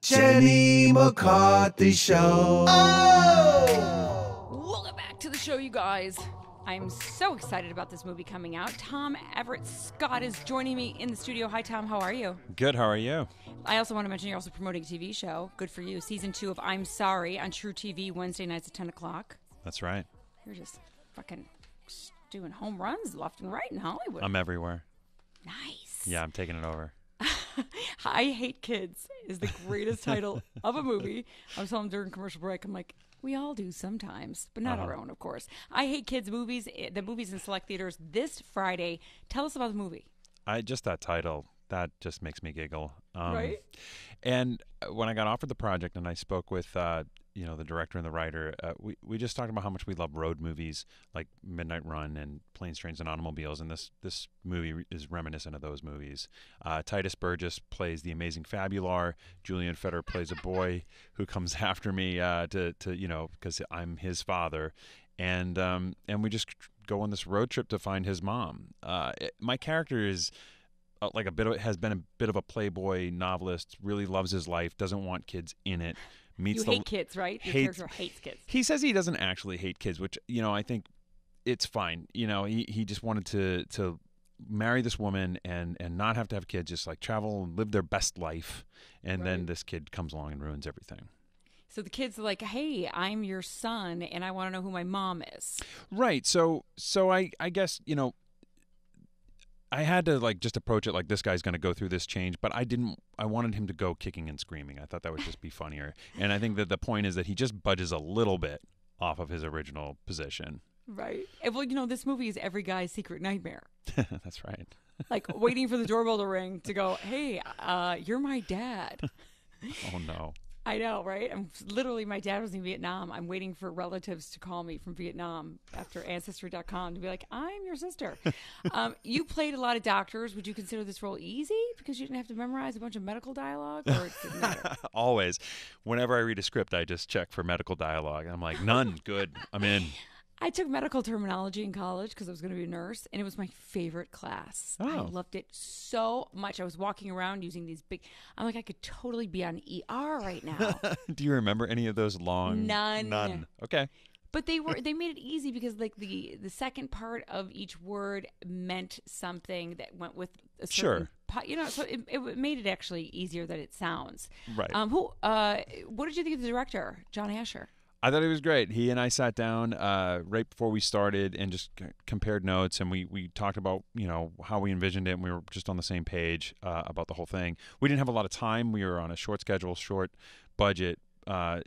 Jenny McCarthy Show. Oh! Welcome back to the show, you guys. I'm so excited about this movie coming out. Tom Everett Scott is joining me in the studio. Hi, Tom. How are you? Good. How are you? I also want to mention you're also promoting a TV show. Good for you. Season 2 of I'm Sorry on True TV, Wednesday nights at 10 o'clock. That's right. You're just fucking doing home runs left and right in Hollywood. I'm everywhere. Nice. Yeah, I'm taking it over. I Hate Kids is the greatest title of a movie. I was telling them during commercial break, I'm like, we all do sometimes, but not our own, of course. I Hate Kids movies, the movies in select theaters this Friday. Tell us about the movie. Just that title, that just makes me giggle. Right? And when I got offered the project and I spoke with, the director and the writer, we just talked about how much we love road movies like Midnight Run and Planes, Trains, and Automobiles. And this movie is reminiscent of those movies. Titus Burgess plays the amazing Fabular. Julian Feder plays a boy who comes after me because I'm his father. And we just go on this road trip to find his mom. My character is has been a bit of a playboy novelist, really loves his life, doesn't want kids in it. You hate kids, right? Your character hates kids. He says he doesn't actually hate kids, which, I think it's fine. He just wanted to marry this woman and not have to have kids, just like travel and live their best life. And then this kid comes along and ruins everything. So the kid's like, hey, I'm your son and I want to know who my mom is. Right. So I guess, I had to just approach it like this guy's going to go through this change, but I wanted him to go kicking and screaming. I thought that would just be funnier. And I think that the point is that he just budges a little bit off of his original position. Right. Well, this movie is every guy's secret nightmare. That's right. Like waiting for the doorbell to ring to go, hey, you're my dad. Oh, no. I know, right? My dad was in Vietnam. I'm waiting for relatives to call me from Vietnam after Ancestry.com to be like, I'm your sister. You played a lot of doctors. Would you consider this role easy because you didn't have to memorize a bunch of medical dialogue, or it didn't matter? Always. Whenever I read a script, I just check for medical dialogue. I'm like, none. Good. I'm in. I took medical terminology in college because I was going to be a nurse, and it was my favorite class. Oh. I loved it so much. I was walking around using these I'm like, I could totally be on ER right now. Do you remember any of those long? None. Okay. But they made it easy because the second part of each word meant something that went with a certain so it made it actually easier than it sounds. Right. What did you think of the director, John Asher? I thought he was great. He and I sat down right before we started and just compared notes, and we talked about how we envisioned it, and we were just on the same page about the whole thing. We didn't have a lot of time. We were on a short schedule, short budget, but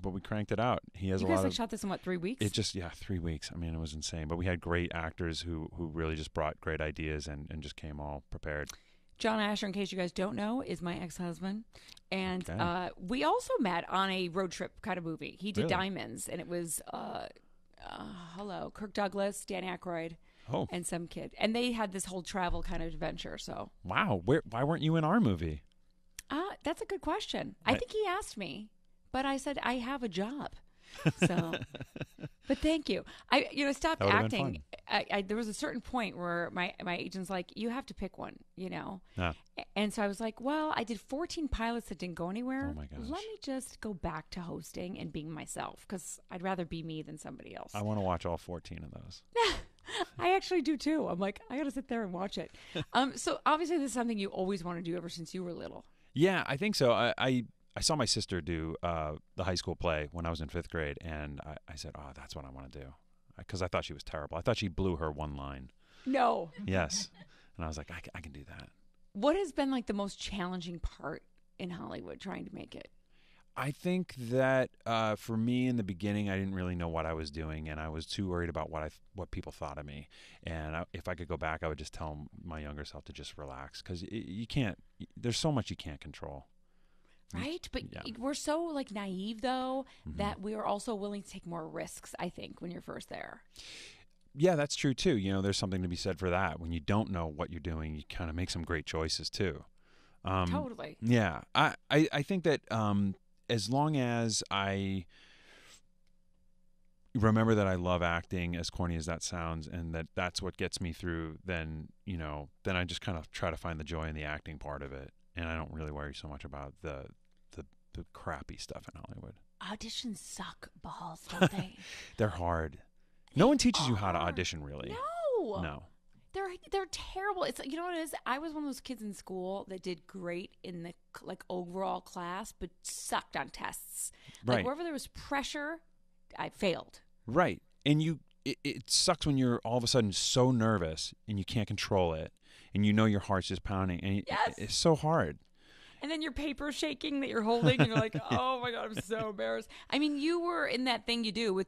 we cranked it out. He has you guys shot this in 3 weeks? 3 weeks. I mean, it was insane. But we had great actors who really just brought great ideas and just came all prepared. John Asher, in case you guys don't know, is my ex-husband. And Okay. we also met on a road trip kind of movie. He did Really? Diamonds, and it was, Kirk Douglas, Dan Aykroyd, and some kid. And they had this whole travel kind of adventure. So Wow. Why weren't you in our movie? that's a good question. I think he asked me, but I said, I have a job. So, but thank you. I stopped That would've been acting. There was a certain point where my agent's like, you have to pick one, And so I was like, well, I did 14 pilots that didn't go anywhere. Oh my gosh. Let me just go back to hosting and being myself because I'd rather be me than somebody else. I want to watch all 14 of those. I actually do too. I'm like, I got to sit there and watch it. So obviously this is something you always want to do ever since you were little. Yeah, I think so. I saw my sister do the high school play when I was in 5th grade, and I said, oh, that's what I want to do. Because I thought she was terrible. I thought she blew her one line. No. Yes. And I was like, I can do that. What has been the most challenging part in Hollywood trying to make it? I think that for me in the beginning, I didn't really know what I was doing, and I was too worried about what people thought of me. And if I could go back, I would just tell my younger self to just relax, because you can't. There's so much you can't control. Right? But we're so naive though that we are also willing to take more risks, I think, when you're first there. Yeah, that's true too. There's something to be said for that. When you don't know what you're doing, you kind of make some great choices too. Totally. Yeah. I think that as long as I remember that I love acting, as corny as that sounds, and that's what gets me through, then I just kind of try to find the joy in the acting part of it. And I don't really worry so much about the the crappy stuff in Hollywood. Auditions suck balls, don't they? They're hard. No one teaches you how to audition, really. No. They're terrible. It's, you know what it is? I was one of those kids in school that did great in the overall class, but sucked on tests. Right. Like wherever there was pressure, I failed. Right. And it sucks when you're all of a sudden so nervous and you can't control it, and you know your heart's just pounding, and it's so hard. And then your paper's shaking that you're holding, and you're like, oh my God, I'm so embarrassed. I mean, you were in that thing you do with,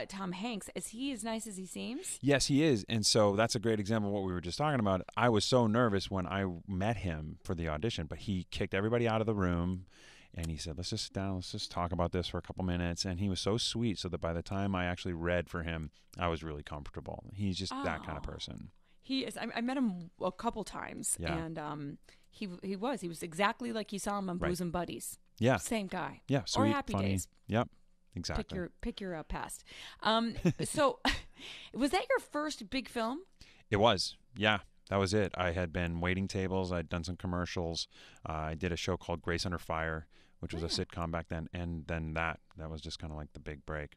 Tom Hanks. Is he as nice as he seems? Yes, he is. And so that's a great example of what we were just talking about. I was so nervous when I met him for the audition, but he kicked everybody out of the room, and he said, let's just sit down, let's just talk about this for a couple minutes. And he was so sweet, so that by the time I actually read for him, I was really comfortable. He's just that kind of person. He is. I met him a couple times, and he was exactly like you saw him on Booze and Buddies. Yeah, same guy. Yeah, sweet, or Happy funny. Days. Yep, exactly. Pick your past. So, was that your first big film? It was. Yeah, that was it. I had been waiting tables. I'd done some commercials. I did a show called Grace Under Fire, which was a sitcom back then, and then that was just kind of like the big break.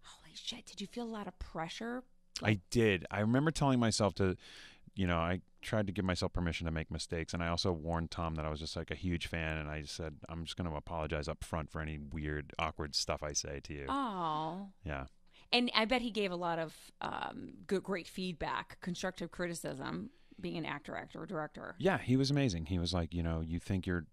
Holy shit! Did you feel a lot of pressure? I did. I remember telling myself to, I tried to give myself permission to make mistakes, and I also warned Tom that I was just like a huge fan, and I just said, I'm just going to apologize up front for any weird, awkward stuff I say to you. Oh. Yeah. And I bet he gave a lot of great feedback, constructive criticism, being an actor, director. Yeah, he was amazing. He was like, you think you're,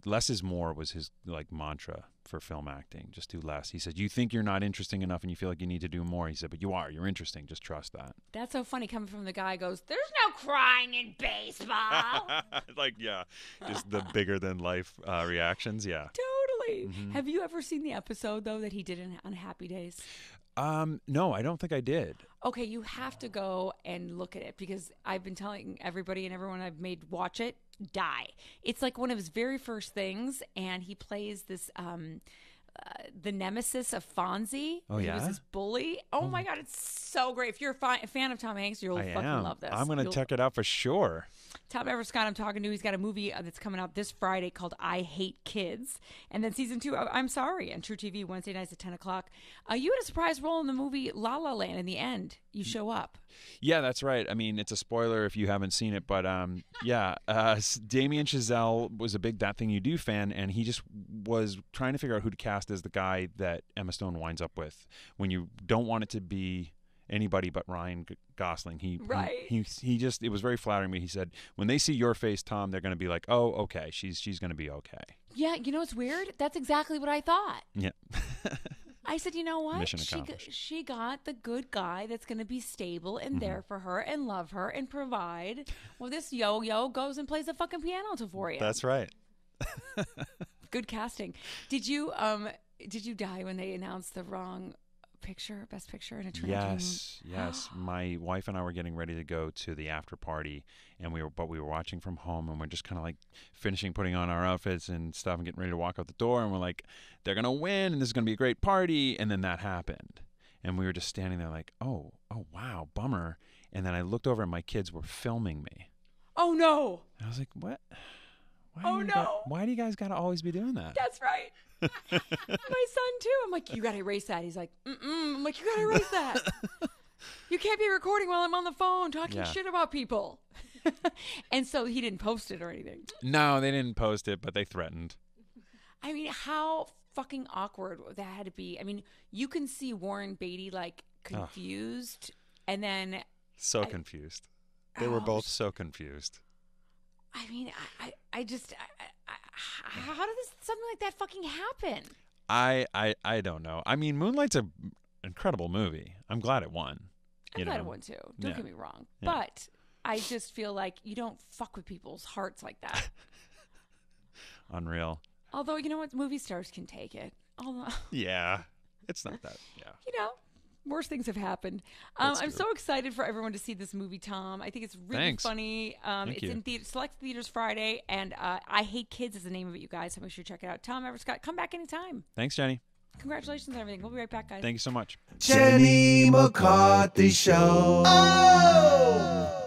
less is more was his like mantra for film acting. Just do less. He said, you think you're not interesting enough and you feel like you need to do more. He said, but you are. You're interesting. Just trust that. That's so funny coming from the guy who goes, there's no crying in baseball. Just the bigger than life reactions. Yeah. Totally. Mm-hmm. Have you ever seen the episode, though, that he did on Happy Days? No, I don't think I did. Okay, you have to go and look at it, because I've been telling everybody and everyone I've made watch it, die. It's like one of his very first things, and he plays this the nemesis of Fonzie. Oh, yeah? He was this bully. Oh, my God, it's so great. If you're a fan of Tom Hanks, you'll fucking love this. I'm going to check it out for sure. Tom Everett Scott I'm talking to, he's got a movie that's coming out this Friday called I Hate Kids. And then season 2, I'm Sorry, on True TV, Wednesday nights at 10 o'clock. You had a surprise role in the movie La La Land. In the end, you show up. Yeah, that's right. I mean, it's a spoiler if you haven't seen it, but Damien Chazelle was a big That Thing You Do fan, and he just was trying to figure out who to cast as the guy that Emma Stone winds up with. When you don't want it to be anybody but Ryan Gosling. He just, it was very flattering to me. He said, when they see your face, Tom, they're going to be like, oh, okay, she's going to be okay. Yeah, you know what's weird? That's exactly what I thought. Yeah. I said, you know what? Mission accomplished. She got the good guy that's going to be stable and there for her and love her and provide. Well, this yo-yo goes and plays the fucking piano for you. That's right. Good casting. Did you die when they announced the wrong best picture in a Tarantino? Yes. My wife and I were getting ready to go to the after party, and we were watching from home, and we're just kind of like finishing putting on our outfits and stuff and getting ready to walk out the door, and we're like, they're gonna win and this is gonna be a great party. And then that happened, and we were just standing there like, oh wow, bummer. And then I looked over and my kids were filming me. Oh no. And I was like, what? Why do you guys gotta always be doing that? That's right. My son too. I'm like, you gotta erase that. He's like, I'm like, you gotta erase that. You can't be recording while I'm on the phone talking shit about people. And so he didn't post it or anything. No, they didn't post it, but they threatened. I mean, how fucking awkward that had to be. I mean, you can see Warren Beatty like confused, and then confused. They were both so confused. I mean, I just how did something like that fucking happen? I don't know. I mean, Moonlight's an incredible movie. I'm glad it won. I'm glad it won too. Don't get me wrong. Yeah. But I just feel like you don't fuck with people's hearts like that. Unreal. Although, you know what? Movie stars can take it. Yeah. It's not that. Yeah. You know, worse things have happened. I'm so excited for everyone to see this movie, Tom. I think it's really funny. It's in select theaters Friday, and I Hate Kids is the name of it, you guys. So make sure you check it out. Tom Everett Scott, come back anytime. Thanks, Jenny. Congratulations on everything. We'll be right back, guys. Thank you so much. Jenny McCarthy Show. Oh!